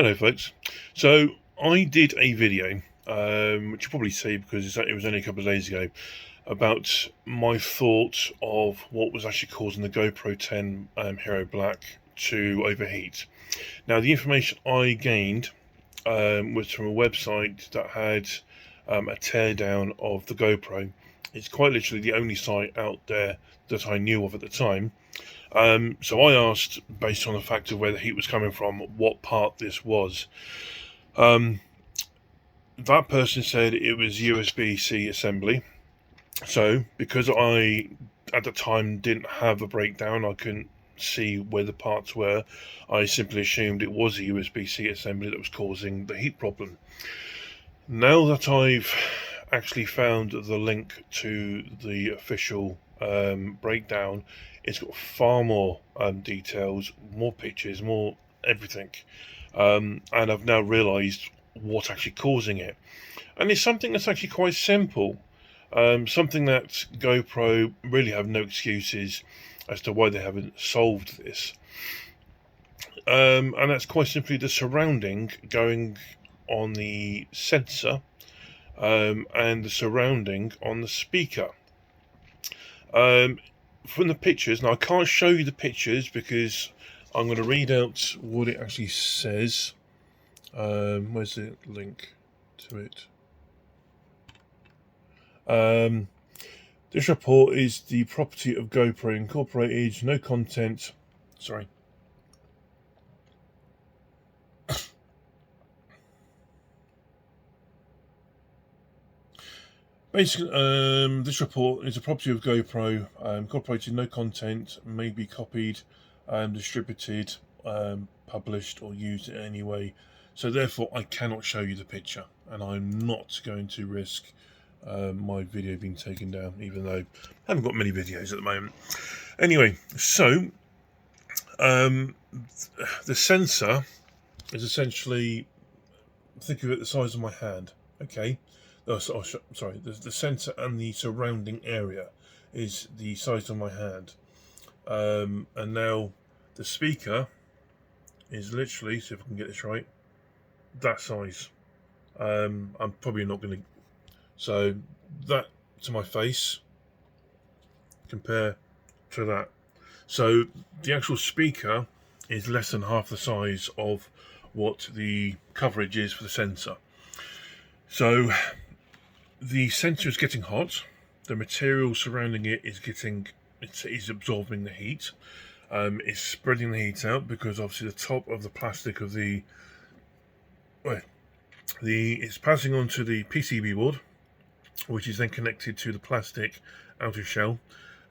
Hello folks, so I did a video, which you'll probably see because it was only a couple of days ago, about my thoughts of what was actually causing the Gopro 10 Hero Black to overheat. Now the information I gained was from a website that had a teardown of the Gopro. It's quite literally the only site out there that I knew of at the time. So I asked, based on the fact of where the heat was coming from, what part this was. That person said it was USB-C assembly. So because I, at the time, didn't have a breakdown, I couldn't see where the parts were, I simply assumed it was a USB-C assembly that was causing the heat problem. Now that I've actually found the link to the official breakdown, it's got far more details, more pictures, more everything, and I've now realised what's actually causing it. And it's something that's actually quite simple, something that GoPro really have no excuses as to why they haven't solved this. And that's quite simply the surrounding going on the sensor and the surrounding on the speaker. From the pictures, now I can't show you the pictures because I'm going to read out what it actually says. Where's the link to it? This report is the property of GoPro Incorporated. No content. Sorry. Basically, this report is a property of GoPro Incorporated. No content may be copied, distributed, published, or used in any way. So therefore, I cannot show you the picture, and I'm not going to risk my video being taken down, even though I haven't got many videos at the moment. Anyway, so the sensor is essentially, think of it the size of my hand. Okay. Sorry, the sensor and the surrounding area is the size of my hand. And now the speaker is literally, see if I can get this right, that size. I'm probably not going to, so that to my face, compare to that. So the actual speaker is less than half the size of what the coverage is for the sensor. So the sensor is getting hot. The material surrounding it is is absorbing the heat. It's spreading the heat out because obviously the top of the plastic of it's passing on to the PCB board, which is then connected to the plastic outer shell.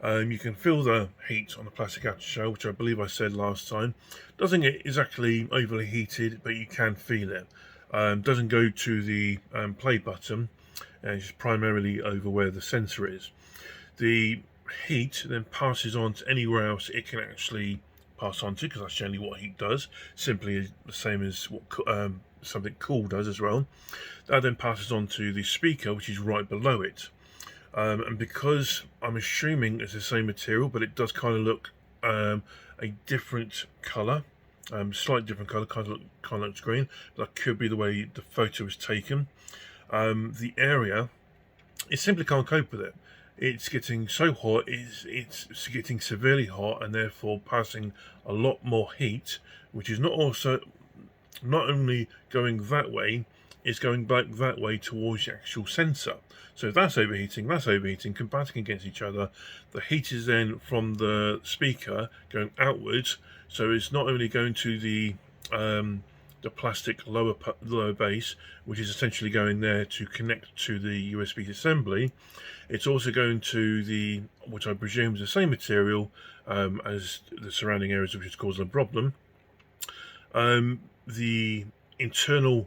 You can feel the heat on the plastic outer shell, which I believe I said last time. Doesn't get exactly overly heated, but you can feel it. Doesn't go to the play button. It's primarily over where the sensor is. The heat then passes on to anywhere else it can actually pass on to, because that's generally what heat does, simply the same as what something cool does as well. That then passes on to the speaker, which is right below it. And because I'm assuming it's the same material, but it does kind of look a different colour, slightly different colour, kind of looks green. That could be the way the photo was taken. The area, it simply can't cope with it. It's getting so hot, it's getting severely hot, and therefore passing a lot more heat, which is not only going that way, it's going back that way towards the actual sensor. So that's overheating, combating against each other. The heat is then from the speaker going outwards, so it's not only going to the plastic lower base, which is essentially going there to connect to the USB assembly. It's also going to the, which I presume is the same material as the surrounding areas, which is causing a problem. The internal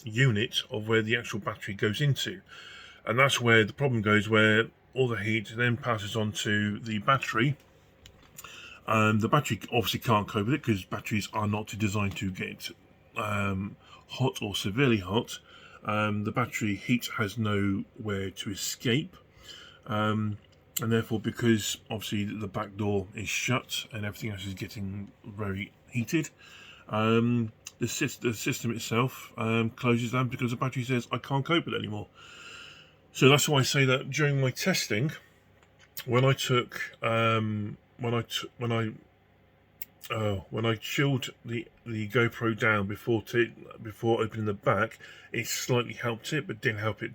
unit of where the actual battery goes into, and that's where the problem goes, where all the heat then passes on to the battery. The battery obviously can't cope with it because batteries are not designed to get hot or severely hot. The battery heat has nowhere to escape, and therefore, because obviously the back door is shut and everything else is getting very heated, The system itself closes down because the battery says I can't cope with it anymore. So that's why I say that during my testing, when I took when I chilled the GoPro down before opening the back, it slightly helped it, but didn't help it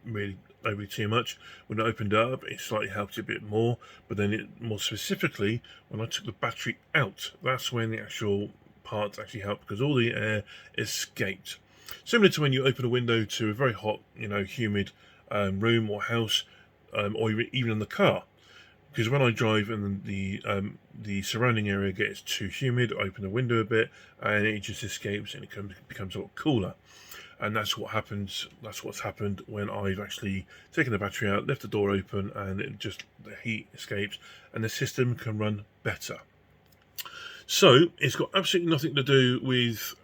really overly too much. When I opened it up, it slightly helped it a bit more, but then more specifically, when I took the battery out, that's when the actual parts actually helped, because all the air escaped. Similar to when you open a window to a very hot, humid room or house, or even in the car. Because when I drive and the surrounding area gets too humid, I open the window a bit and it just escapes and it becomes a lot cooler. And that's what happens. That's what's happened when I've actually taken the battery out, left the door open, and the heat escapes, and the system can run better. So it's got absolutely nothing to do with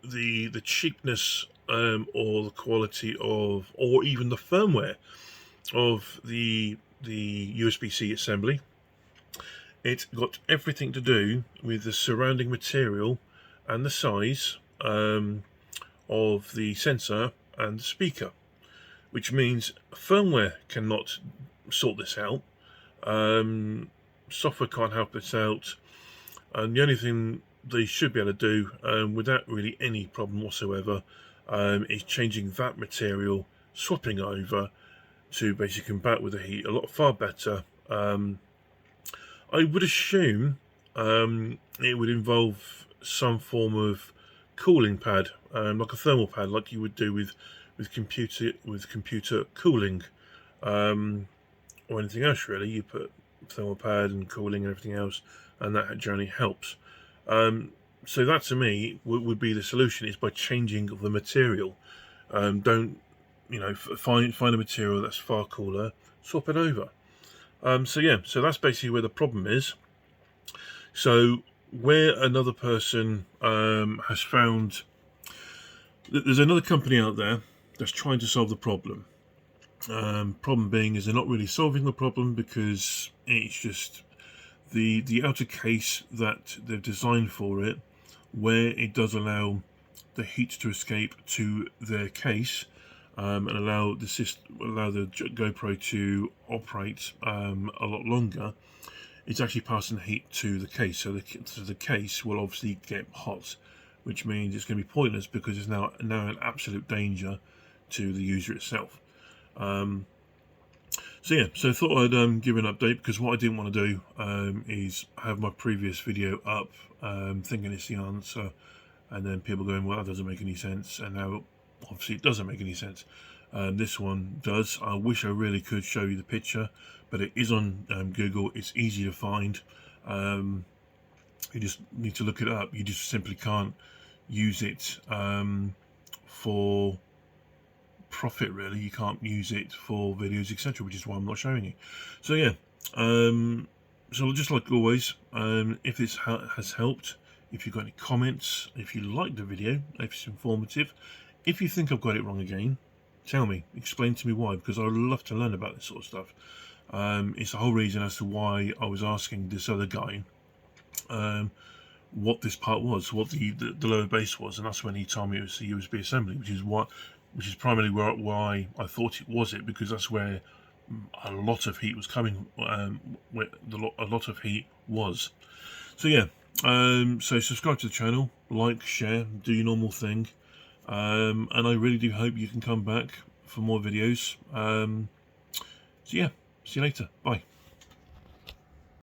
the cheapness or the quality of, or even the firmware of the USB-C assembly. It's got everything to do with the surrounding material and the size of the sensor and the speaker, which means firmware cannot sort this out. Software can't help this out, and the only thing they should be able to do without really any problem whatsoever is changing that material, swapping it over to basically combat with the heat a lot far better. I would assume it would involve some form of cooling pad, like a thermal pad, like you would do with computer cooling, or anything else really. You put thermal pad and cooling and everything else, and that generally helps. So that to me would be the solution, is by changing the material. Don't find a material that's far cooler, swap it over. So that's basically where the problem is. So where another person has found, there's another company out there that's trying to solve the problem. Problem being is they're not really solving the problem, because it's just the outer case that they've designed for it, where it does allow the heat to escape to their case, and allow the GoPro to operate a lot longer. It's actually passing the heat to the case, so the case will obviously get hot, which means it's going to be pointless, because it's now an absolute danger to the user itself. So I thought I'd give an update, because what I didn't want to do is have my previous video up thinking it's the answer, and then people going, well, that doesn't make any sense, and now obviously it doesn't make any sense. This one does. I wish I really could show you the picture, but it is on Google. It's easy to find. You just need to look it up. You just simply can't use it for profit, really. You can't use it for videos, etc., which is why I'm not showing you. So yeah, so just like always, if this has helped, if you've got any comments, if you like the video, if it's informative, if you think I've got it wrong again, tell me, explain to me why, because I would love to learn about this sort of stuff. It's the whole reason as to why I was asking this other guy what this part was, what the lower base was, and that's when he told me it was the USB assembly, which is primarily why I thought it was it, because that's where a lot of heat was coming, where a lot of heat was. So yeah, so subscribe to the channel, like, share, do your normal thing, and I really do hope you can come back for more videos. So yeah, see you later, bye.